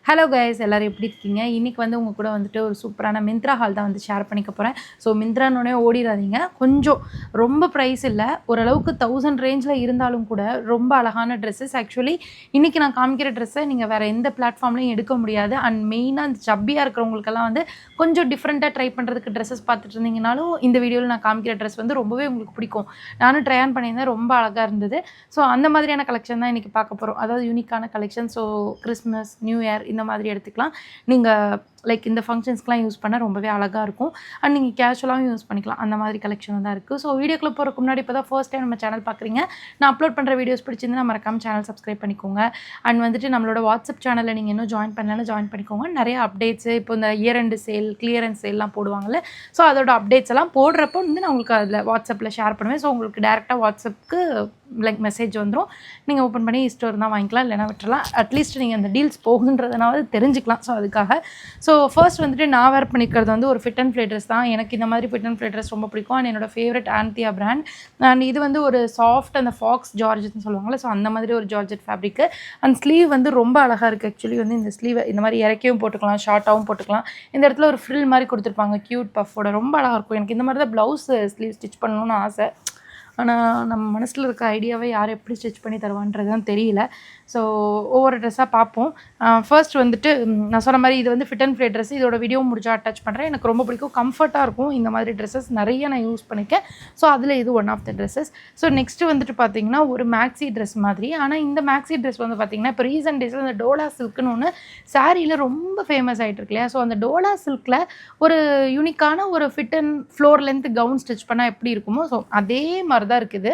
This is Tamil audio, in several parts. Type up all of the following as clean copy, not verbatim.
ஹலோ கைஸ், எல்லோரும் எப்படி இருக்கீங்க? இன்றைக்கி வந்து உங்கள் கூட வந்துட்டு ஒரு சூப்பரான மிந்த்ரா ஹால் தான் வந்து ஷேர் பண்ணிக்க போகிறேன். ஸோ மிந்த்ரானோடனே ஓடிடாதீங்க. கொஞ்சம் ரொம்ப ப்ரைஸ் இல்லை, ஓரளவுக்கு 1000 ரேஞ்சில் இருந்தாலும் கூட ரொம்ப அழகான ட்ரெஸ்ஸஸ். ஆக்சுவலி இன்றைக்கி நான் காமிக்கிற ட்ரெஸ்ஸை நீங்கள் வேறு எந்த பிளாட்ஃபார்ம்லையும் எடுக்க முடியாது. அண்ட் மெயினாக அந்த சப்பியாக இருக்கிறவங்களுக்கெல்லாம் வந்து கொஞ்சம் டிஃப்ரெண்ட்டாக ட்ரை பண்ணுறதுக்கு ட்ரெஸ்ஸஸ் பார்த்துட்டு இருந்தீங்கனாலும் இந்த வீடியோவில் நான் காமிக்கிற ட்ரெஸ் வந்து ரொம்பவே உங்களுக்கு பிடிக்கும். நானும் ட்ரை ஆன் பண்ணியிருந்தேன், ரொம்ப அழகாக இருந்தது. ஸோ அந்த மாதிரியான கலெக்ஷன் தான் இன்றைக்கி பார்க்க போகிறோம். அதாவது யூனிக்கான collection. So Christmas, new year இந்த மாதிரி எடுத்துக்கலாம். நீங்கள் லைக் இந்த ஃபங்க்ஷன்ஸ்க்குலாம் யூஸ் பண்ண ரொம்பவே அழகாக இருக்கும். அண்ட் நீங்கள் கேஷுவலாகவும் யூஸ் பண்ணிக்கலாம். அந்த மாதிரி கலெக்ஷன் தான் இருக்குது. ஸோ வீடியோக்குள்ளே போகிறதுக்கு முன்னாடி இப்போ தான் ஃபர்ஸ்ட் டைம் நம்ம சேனல் பார்க்குறீங்க, நான் அப்லோட் பண்ணுற வீடியோஸ் பிடிச்சிருந்தா மறக்காம சேனல் சப்ஸ்கிரைப் பண்ணிக்கோங்க. அண்ட் வந்துட்டு நம்மளோட வாட்ஸ்அப் சேனலில் நீங்கள் இன்னும் ஜாயின் பண்ணலன்னு ஜாயின் பண்ணிக்கோங்க. நிறைய அப்டேட்ஸு இப்போ இந்த இயர் எண்டு சேல், கிளியரன்ஸ் சேல்லாம் போடுவாங்கள்ல, ஸோ அதோட அப்டேட்ஸ் எல்லாம் போடுறப்போ வந்து நான் உங்களுக்கு அதில் வாட்ஸ்அப்பில் ஷேர் பண்ணுவேன். ஸோ உங்களுக்கு டேரெக்டாக வாட்ஸ்அப்புக்கு லைக் மெசேஜ் வந்துடும். நீங்கள் ஓப்பன் பண்ணி ஸ்டோர் தான் வாங்கிக்கலாம், இல்லைனா விட்டுறலாம். அட்லீஸ்ட் நீங்கள் அந்த டீல்ஸ் போகுன்றதுனாவது தெரிஞ்சுக்கலாம். ஸோ அதுக்காக ஃபர்ஸ்ட் வந்துட்டு நான் வேர் பண்ணிக்கிறது வந்து ஒரு ஃபிட் அண்ட் ஃப்ளே ட்ரெஸ் தான். எனக்கு இந்த மாதிரி ஃபிட் அண்ட் ஃப்ளே ட்ரெஸ் ரொம்ப பிடிக்கும். அண்ட் என்னோட ஃபேவரட் ஆன்தியா பிராண்ட். அண்ட் இது வந்து ஒரு சாஃப்ட் அந்த ஃபாக்ஸ் ஜார்ஜெட்னு சொல்லுவாங்கள்ல, ஸோ அந்த மாதிரி ஒரு ஜார்ஜெட் ஃபேப்ரிக்கு. அண்ட் ஸ்லீவ் வந்து ரொம்ப அழகாக இருக்குது. ஆக்சுவலி வந்து இந்த ஸ்லீவை இந்த மாதிரி இறக்கியும் போட்டுக்கலாம், ஷார்ட்டாகவும் போட்டுக்கலாம். இந்த இடத்துல ஒரு ஃப்ரில் மாதிரி கொடுத்துருப்பாங்க க்யூட் பஃபோட, ரொம்ப அழகாக இருக்கும். எனக்கு இந்த மாதிரி தான் ப்ளவுஸ் ஸ்லீவ் ஸ்டிச் பண்ணணும்னு ஆசை. ஆனால் நம்ம மனசில் இருக்க ஐடியாவை யார் எப்படி ஸ்டிச் பண்ணி தருவான்றது தான் தெரியல. ஸோ ஒவ்வொரு ட்ரெஸ்ஸாக பார்ப்போம். ஃபர்ஸ்ட் வந்துட்டு நான் சொன்ன மாதிரி இது வந்து ஃபிட் அண்ட் ஃப்ளே ட்ரெஸ். இதோட வீடியோ முடிஞ்சா அட்டாச் பண்ணுறேன். எனக்கு ரொம்ப பிடிக்கும், கம்ஃபர்ட்டாக இருக்கும். இந்த மாதிரி ட்ரெஸ்ஸஸ் நிறைய நான் யூஸ் பண்ணிக்கேன். ஸோ அதில் இது one of the dresses. So next வந்துட்டு பார்த்தீங்கன்னா ஒரு மேக்ஸி ட்ரெஸ் மாதிரி. ஆனால் இந்த மேக்ஸி ட்ரெஸ் வந்து பார்த்திங்கன்னா இப்போ ரீசன்ட் டேஸில் இந்த டோலா சில்க்குன்னு ஒன்று சாரியில் ரொம்ப ஃபேமஸ் ஆகிட்டு இருக்கு இல்லையா? ஸோ அந்த டோலா சில்கில் ஒரு யூனிக்கான ஒரு fit and floor length gown stitch பண்ணால் எப்படி இருக்குமோ, ஸோ அதே மாதிரி தான் இருக்குது.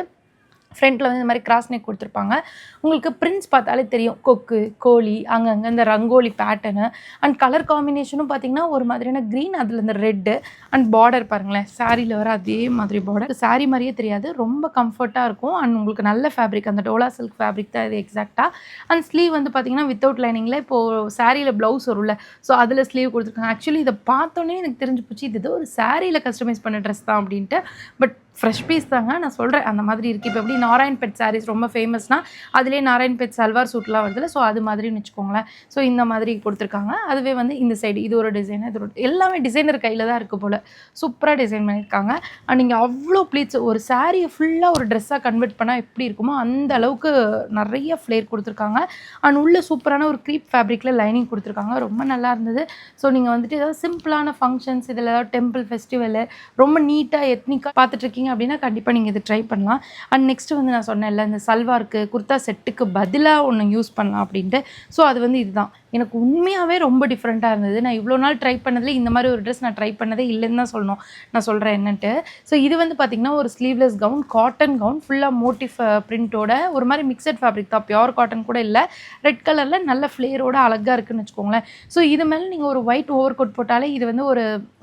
ஃப்ரண்ட்டில் வந்து இந்த மாதிரி கிராஸ் நெக் கொடுத்துருப்பாங்க. உங்களுக்கு பிரிண்ட்ஸ் பார்த்தாலே தெரியும், கொக்கு, கோழி, அங்கங்கே இந்த ரங்கோலி பேட்டர்னு. அண்ட் கலர் காம்பினேஷனும் பார்த்திங்கன்னா ஒரு மாதிரியான க்ரீன், அதில் இந்த ரெட்டு. அண்ட் பார்டர் பாருங்களேன், சாரியில் வர அதே மாதிரி பார்டர். சாரி மாதிரியே தெரியாது, ரொம்ப கம்ஃபர்ட்டாக இருக்கும். அண்ட் உங்களுக்கு நல்ல ஃபேப்ரிக், அந்த டோலா சில்க் ஃபேப்ரிக் தான் இது எக்ஸாக்டாக. அண்ட் ஸ்லீவ் வந்து பார்த்திங்கன்னா வித்தவுட் லைனிங்கில் இப்போது சாரியில் ப்ளவுஸ் வரும்ல, ஸோ அதில் ஸ்லீவ் கொடுத்துருக்காங்க. ஆக்சுவலி இதை பார்த்தோன்னே எனக்கு தெரிஞ்சு போச்சு இது ஒரு சாரியில் கஸ்டமைஸ் பண்ண ட்ரெஸ் தான் அப்படின்ட்டு. பட் ஃப்ரெஷ் பீஸ் தாங்க, நான் சொல்கிறேன் அந்த மாதிரி இருக்குது. இப்போ எப்படி நாராயண் பெட் சாரீஸ் ரொம்ப ஃபேமஸ்னால் அதிலே நாராயண் பெட் சல்வார் சூட்லாம் வருதுல்ல, ஸோ அது மாதிரின்னு வச்சுக்கோங்களேன். ஸோ இந்த மாதிரி கொடுத்துருக்காங்க. அதுவே வந்து இந்த சைடு இது ஒரு டிசைன், இது ஒரு எல்லாமே டிசைனர் கையில் தான் இருக்குது போல். சூப்பராக டிசைன் பண்ணியிருக்காங்க. அண்ட் நீங்கள் அவ்வளோ ப்ளீட்ஸ் ஒரு சாரியை ஃபுல்லாக ஒரு ட்ரெஸ்ஸாக கன்வெர்ட் பண்ணால் எப்படி இருக்குமோ அந்த அளவுக்கு நிறைய ஃப்ளேர் கொடுத்துருக்காங்க. அண்ட் உள்ள சூப்பரான ஒரு க்ரீப் ஃபேப்ரிக்கில் லைனிங் கொடுத்துருக்காங்க, ரொம்ப நல்லா இருந்தது. ஸோ நீங்கள் வந்துட்டு ஏதாவது சிம்பிளான ஃபங்க்ஷன்ஸ், இதில் ஏதாவது டெம்பிள் ஃபெஸ்டிவலு ரொம்ப நீட்டாக எத்னிக்காக பார்த்துட்ருக்கீங்க அப்படின்னா கண்டிப்பாக நீங்கள் இது ட்ரை பண்ணலாம். அண்ட் நெக்ஸ்ட்டு வந்து நான் சொன்னேன்ல, இந்த சல்வாருக்கு குர்தா செட்டுக்கு பதிலாக ஒன்று யூஸ் பண்ணலாம் அப்படின்ட்டு. ஸோ அது வந்து இதுதான். எனக்கு உண்மையாகவே ரொம்ப டிஃப்ரெண்ட்டாக இருந்தது. நான் இவ்வளோ நாள் ட்ரை பண்ணதில் இந்த மாதிரி ஒரு ட்ரெஸ் நான் ட்ரை பண்ணதே இல்லைன்னு தான் சொல்லணும். நான் சொல்கிறேன் என்னன்ட்டு. ஸோ இது வந்து பார்த்திங்கன்னா ஒரு ஸ்லீவ்லெஸ் கவுன், காட்டன் கவுன், ஃபுல்லாக மோட்டிவ் பிரிண்ட்டோட ஒரு மாதிரி மிக்சட் ஃபேப்ரிக் தான், பியோர் காட்டன் கூட இல்லை. ரெட் கலரில் நல்ல ஃப்ளேரோட அழகாக இருக்குதுன்னு வச்சுக்கோங்களேன். ஸோ இது மேலே நீங்கள் ஒரு ஒயிட் ஓவர் கோட் போட்டாலே இது வந்து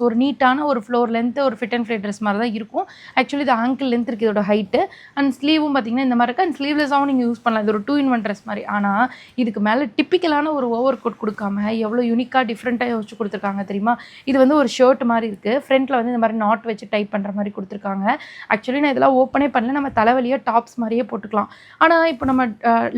ஒரு நீட்டான ஒரு ஃப்ளோர் லென்த்து ஒரு ஃபிட் அண்ட் ஃப்ளே ட்ரெஸ் மாதிரி தான் இருக்கும். ஆக்சுவலி இது ஆங்கிள் லென்த் இருக்குது இதோட ஹைட்டு. அண்ட் ஸ்லீவும் பார்த்திங்கன்னா இந்த மாதிரி இருக்குது. அண்ட் ஸ்லீவ்லெஸ்ஸாகவும் நீங்கள் யூஸ் பண்ணலாம். இது ஒரு 2-in-1 ட்ரெஸ் மாதிரி. ஆனால் இதுக்கு மேலே டிப்பிக்கலான ஒரு ஓவர் கோட் கொடுக்காம எவ்வளோ யூனிக்காக டிஃப்ரெண்ட்டாக யோசிச்சு கொடுத்துருக்காங்க தெரியுமா? இது வந்து ஒரு ஷர்ட் மாதிரி இருக்குது. ஃப்ரண்ட்டில் வந்து இந்த மாதிரி நாட் வச்சு டைப் பண்ணுற மாதிரி கொடுத்துருக்காங்க. ஆக்சுவலி நான் இதெல்லாம் ஓப்பனே பண்ணல, நம்ம தலைவலியாக டாப்ஸ் மாதிரியே போட்டுக்கலாம். ஆனால் இப்போ நம்ம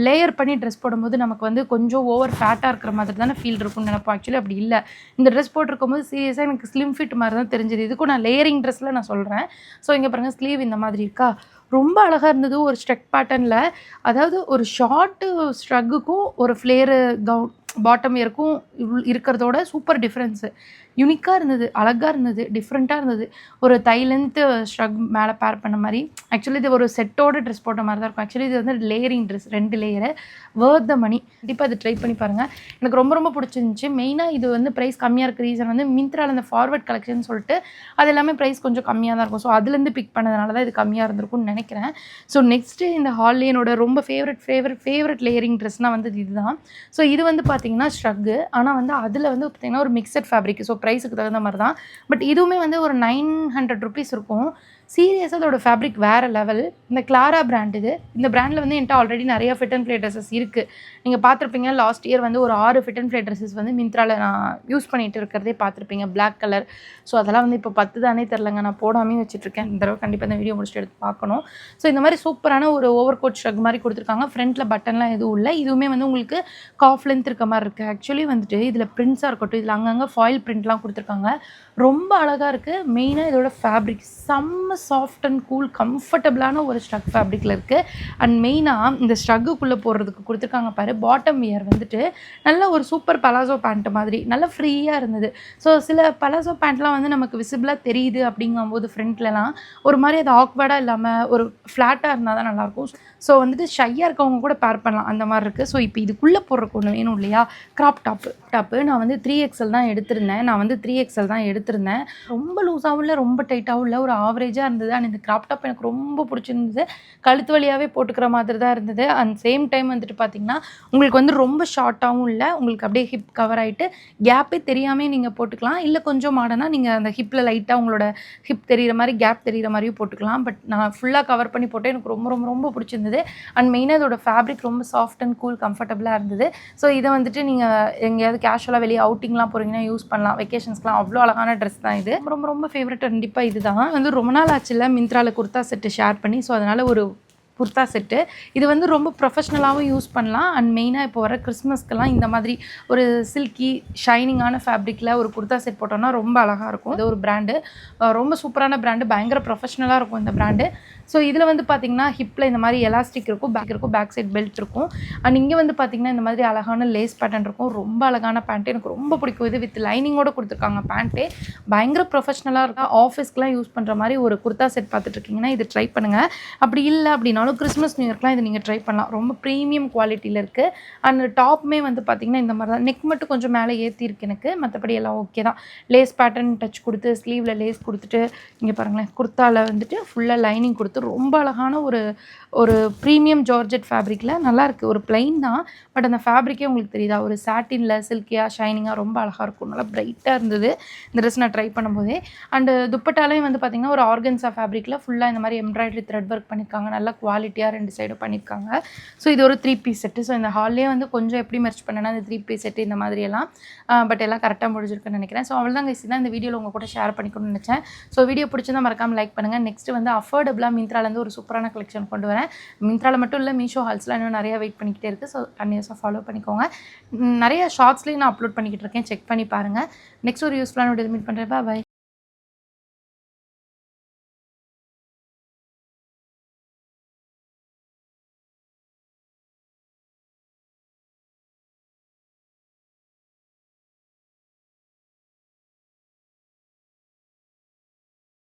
லேயர் பண்ணி ட்ரெஸ் போடும்போது நமக்கு வந்து கொஞ்சம் ஓவர் ஃபேட்டாக இருக்கிற மாதிரி தானே ஃபீல் இருக்கும்னு நினைப்போம். ஆக்சுவலி அப்படி இல்லை. இந்த ட்ரெஸ் போட்டிருக்கும் போது சீரியஸாக எனக்கு ஸ்லிம் ஃபிட் மாதிரி தான் தெரிஞ்சது. இதுக்கும் நான் லேயரிங் ட்ரெஸ்ஸில் நான் சொல்கிறேன். ஸோ இங்கே பாருங்கள், ஸ்லீவ் இந்த மாதிரி இருக்கா, ரொம்ப அழகாக இருந்தது. ஒரு ஸ்ட்ரெக் பேட்டர்னில், அதாவது ஒரு ஷார்ட்டு ஸ்ட்ரக்குக்கும் ஒரு ஃப்ளேரு கவுன் பாட்டம் இயருக்கும் இருக்கிறதோட சூப்பர் டிஃப்ரென்ஸு. யூனிக்காக இருந்தது, அழகாக இருந்தது, டிஃப்ரெண்ட்டாக இருந்தது. ஒரு தை லென்த்து ஸ்ட்ரக் மேலே பேர் பண்ண மாதிரி. ஆக்சுவலி இது ஒரு செட்டோட ட்ரெஸ் போட்ட மாதிரி தான் இருக்கும். ஆக்சுவலி இது வந்து லேயரிங் ட்ரெஸ், 2 லேயரு, வர்த் த மணி. கண்டிப்பாக இது ட்ரை பண்ணி பாருங்கள். எனக்கு ரொம்ப ரொம்ப பிடிச்சிருந்துச்சி. மெயினாக இது வந்து ப்ரைஸ் கம்மியாக இருக்க ரீசன் வந்து மிந்த்ராவில் இந்த ஃபார்வர்ட் கலெக்ஷன் சொல்லிட்டு அது எல்லாமே ப்ரைஸ் கொஞ்சம் கம்மியாக தான் இருக்கும். ஸோ அதுலேருந்து பிக் பண்ணதுனால தான் இது கம்மியாக இருந்திருக்கும்னு நினைக்கிறேன். ஸோ நெக்ஸ்ட்டு இந்த ஹாலில் என்னோட ரொம்ப ஃபேவரட் லேயரிங் ட்ரெஸ்னால் வந்து இதுதான். ஸோ இது வந்து பார்த்திங்கன்னா ஸ்ட்ரக்கு, ஆனால் வந்து அதில் வந்து பார்த்திங்கன்னா ஒரு மிக்சட் ஃபேப்ரிக். ஸோ ப்ரைஸுக்கு தகுந்த மாதிரி தான். பட் இதுவுமே வந்து ஒரு 900 rupees இருக்கும். சீரியஸாக அதோட ஃபேப்ரிக் வேறு லெவல். இந்த கிளாரா பிராண்ட் இது. இந்த பிராண்டில் வந்து என்கிட்ட ஆல்ரெடி நிறைய ஃபிட் அண்ட் ஃப்ளே ட்ரெஸ்ஸஸ் இருக்குது. நீங்கள் பார்த்துருப்பீங்க லாஸ்ட் இயர் வந்து ஒரு 6 ஃபிட் அண்ட் ஃப்ளே ட்ரெஸ்ஸஸ் வந்து மிந்த்ராவில் நான் யூஸ் பண்ணிகிட்டு இருக்கிறதே பார்த்துருப்பீங்க, பிளாக் கலர். ஸோ அதெல்லாம் வந்து இப்போ 10 தானே தெரிலங்க, நான் போடாமே வச்சுட்ருக்கேன். இந்த தடவை கண்டிப்பாக இந்த வீடியோ முடிச்சுட்டு எடுத்து பார்க்கணும். ஸோ இந்த மாதிரி சூப்பரான ஒரு ஓவர் கோட் ஷ்ரக் மாதிரி கொடுத்துருக்காங்க. ஃப்ரண்ட்டில் பட்டன்லாம் எதுவும் இல்லை. இதுவுமே வந்து உங்களுக்கு காஃப் லென்த் இருக்க மாதிரி இருக்குது. ஆக்சுவலி வந்துட்டு இதில் பிரிண்ட்ஸாக இருக்கட்டும், இதில் அங்கங்கே ஃபாயில் பிரிண்ட்லாம் கொடுத்துருக்காங்க. ரொம்ப அழகாக இருக்குது. மெயினாக இதோட ஃபேப்ரிக் செம்ம சாஃப்ட் அண்ட் கூல் கம்ஃபர்டபுளான ஒரு ஸ்ட்ரக் ஃபேப்ரிக்கில் இருக்குது. அண்ட் மெயினாக இந்த ஸ்ட்ரக்குள்ளே போடுறதுக்கு கொடுத்துருக்காங்க பாரு, பாட்டம் வியர் வந்துட்டு நல்ல ஒரு சூப்பர் பலாசோ பேண்ட் மாதிரி நல்லா ஃப்ரீயாக இருந்தது. ஸோ சில பலாசோ பேண்ட்லாம் வந்து நமக்கு விசிபிளாக தெரியுது அப்படிங்கும்போது ஃப்ரண்ட்லலாம் ஒரு மாதிரி அது ஆக்வர்டாக இல்லாமல் ஒரு ஃப்ளாட்டாக இருந்தால் தான் நல்லாயிருக்கும். ஸோ வந்துட்டு ஷையாக இருக்கவங்க கூட பேர் பண்ணலாம், அந்த மாதிரி இருக்குது. ஸோ இப்போ இதுக்குள்ளே போடுறக்கு ஒன்று வேணும் இல்லையா, கிராப் டாப்பு நான் வந்து 3XL தான் எடுத்திருந்தேன். ரொம்ப லூஸாகவும் இல்லை, ரொம்ப டைட்டாகவும் இல்லை, ஒரு ஆவரேஜாக இருந்தது. அண்ட் இந்த கிராப் டாப் எனக்கு ரொம்ப பிடிச்சிருந்தது. கழுத்து வழியாகவே போட்டுக்கிற மாதிரி தான் இருந்தது. அண்ட் சேம் டைம் வந்துட்டு பார்த்திங்கன்னா உங்களுக்கு வந்து ரொம்ப ஷார்ட்டாகவும் இல்லை, உங்களுக்கு அப்படியே ஹிப் கவர் ஆகிட்டு கேப்பே தெரியாமல் நீங்கள் போட்டுக்கலாம். இல்லை கொஞ்சம் மாடனா நீங்கள் அந்த ஹிப்பில் லைட்டாக உங்களோட ஹிப் தெரிகிற மாதிரி கேப் தெரிகிற மாதிரியும் போட்டுக்கலாம். பட் நான் ஃபுல்லாக கவர் பண்ணி போட்டேன், எனக்கு ரொம்ப ரொம்ப ரொம்ப பிடிச்சிருந்தது. அண்ட் மெயினாக இதோட ஃபேப்ரிக் ரொம்ப சாஃப்ட் அண்ட் கூல் கம்ஃபர்டபுளாக இருந்தது. ஸோ இதை வந்துட்டு நீங்கள் எங்கேயாவது கேஷுவலாக வெளியே அவுட்டிங்லாம் போகிறீங்கன்னா யூஸ் பண்ணலாம். வெக்கேஷன்ஸ்க்குலாம் அவ்வளோ அழகான ட்ரெஸ் தான் இது. ரொம்ப ரொம்ப ஃபேவரட் கண்டிப்பாக இது தான். வந்து ரொம்ப நாள் ஆச்சுல மிந்த்ராவில் குர்தா செட்டு ஷேர் பண்ணி. ஸோ அதனால் ஒரு குர்தா செட்டு இது வந்து ரொம்ப ப்ரொஃபஷ்னலாகவும் யூஸ் பண்ணலாம். அண்ட் மெயினாக இப்போ வர கிறிஸ்மஸ்க்கெல்லாம் இந்த மாதிரி ஒரு சில்கி ஷைனிங்கான ஃபேப்ரிக்கில் ஒரு குர்தா செட் போட்டோம்னா ரொம்ப அழகாக இருக்கும். இது ஒரு பிராண்டு, ரொம்ப சூப்பரான பிராண்டு, பயங்கர ப்ரொஃபஷ்னலாக இருக்கும் இந்த பிராண்டு. ஸோ இதில் வந்து பார்த்திங்கன்னா ஹிப்பில் இந்த மாதிரி எலாஸ்டிக் இருக்கும், பேக் சைட் பெல்ட் இருக்கும். அண்ட் இங்கே வந்து பார்த்திங்கன்னா இந்த மாதிரி அழகான லேஸ் பேட்டர்ன் இருக்கும். ரொம்ப அழகான பேண்ட்டு, எனக்கு ரொம்ப பிடிக்கும். இது வித் லைனிங்கோடு கொடுத்துருக்காங்க பேண்ட்டே. பயங்கர ப்ரொஃபஷ்னலாக இருக்கும். ஆஃபீஸ்க்குலாம் யூஸ் பண்ணுற மாதிரி ஒரு குர்தா செட் பார்த்துட்ருக்கீங்கன்னா இது ட்ரை பண்ணுங்கள். அப்படி இல்லை அப்படின்னாலும் கிறிஸ்மஸ் நியூ இயர்க்குலாம் இது நீங்கள் ட்ரை பண்ணலாம். ரொம்ப ப்ரீமியம் குவாலிட்டியில் இருக்குது. அண்ட் டாப்புமே வந்து பார்த்திங்கன்னா இந்த மாதிரி தான், நெக் மட்டும் கொஞ்சம் மேலே ஏற்றிருக்கு எனக்கு, மற்றபடி எல்லாம் ஓகே தான். லேஸ் பேட்டர்ன் டச் கொடுத்து ஸ்லீவில் லேஸ் கொடுத்துட்டு இங்கே பாருங்களேன், குர்த்தாவில் வந்துட்டு ஃபுல்லாக லைனிங் கொடுத்து ரொம்ப அழகான ஒரு ப்ரீமியம் ஜார்ஜெட் ஃபேப்ரிக்கில் நல்லாயிருக்கு. ஒரு பிளைன் தான், பட் அந்த ஃபேப்ரிக்கே உங்களுக்கு தெரியுதா, ஒரு சாட்டினில் சில்கியாக ஷைனிங்காக ரொம்ப அழகாக இருக்கும். நல்லா பிரைட்டாக இருந்தது இந்த ட்ரெஸ் நான் ட்ரை பண்ணும்போதே. அண்டு துப்பட்டாலையும் வந்து பார்த்திங்கன்னா ஒரு ஆர்கன்ஸா ஃபேப்ரிக்கில் ஃபுல்லாக இந்த மாதிரி எம்ப்ராய்டரி த்ரெட் ஒர்க் பண்ணியிருக்காங்க. நல்லா குவாலிட்டியாக 2 சைடும் பண்ணியிருக்காங்க. ஸோ இது ஒரு 3 பீஸ் செட்டு. ஸோ இந்த ஹால்லேயே வந்து கொஞ்சம் எப்படி மெர்ச் பண்ணேன்னா இந்த 3 பீஸ் செட்டு இந்த மாதிரியெல்லாம், பட் எல்லாம் கரெக்டாக முடிஞ்சிருக்குன்னு நினைக்கிறேன். ஸோ அவ்வளோதான் கைஸ், தான் இந்த வீடியோவில் உங்கள் கூட ஷேர் பண்ணிக்கணும்னு நினச்சேன். ஸோ வீடியோ பிடிச்சிருந்தா மறக்காமல் லைக் பண்ணுங்கள். நெக்ஸ்ட் வந்து அஃபோர்டபுளாக மிந்த்ராலேருந்து ஒரு சூப்பரான கலெக்ஷன் கொண்டு வரேன். மிந்த்ராவில் மட்டும் இல்லை, மீஷோ ஹால்ஸ்லாம் இன்னும் நிறையா வெயிட் பண்ணிக்கிட்டே இருக்குது. ஸோ கண்டினியூஸாக ஃபாலோ பண்ணிக்கோங்க. நிறைய ஷார்ட்ஸ்லேயும் நான் அப்லோட் பண்ணிக்கிட்டு இருக்கேன், செக் பண்ணி பாருங்கள். நெக்ஸ்ட் ஒரு யூஸ்ஃபுல்லான வீடியோ மீட் பண்ணுறேன். பாய்.